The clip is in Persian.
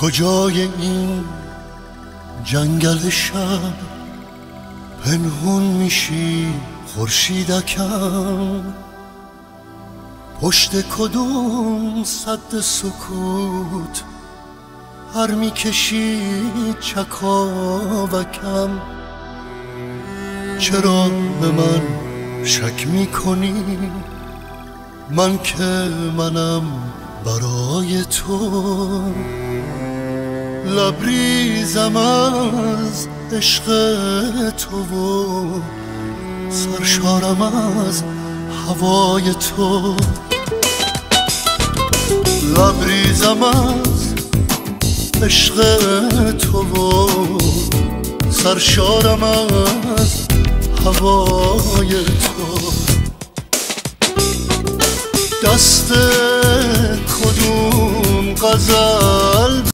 کجای این جنگل شب پنهون میشی خورشیدکم؟ پشت کدوم سد سکوت هر میکشی چکاوکم؟ چرا به من شک میکنی؟ من که منم برای تو، لبریزم از عشق تو و سرشارم از هوای تو. لبریزم از عشق تو و سرشارم از هوای تو. دست کدوم غزل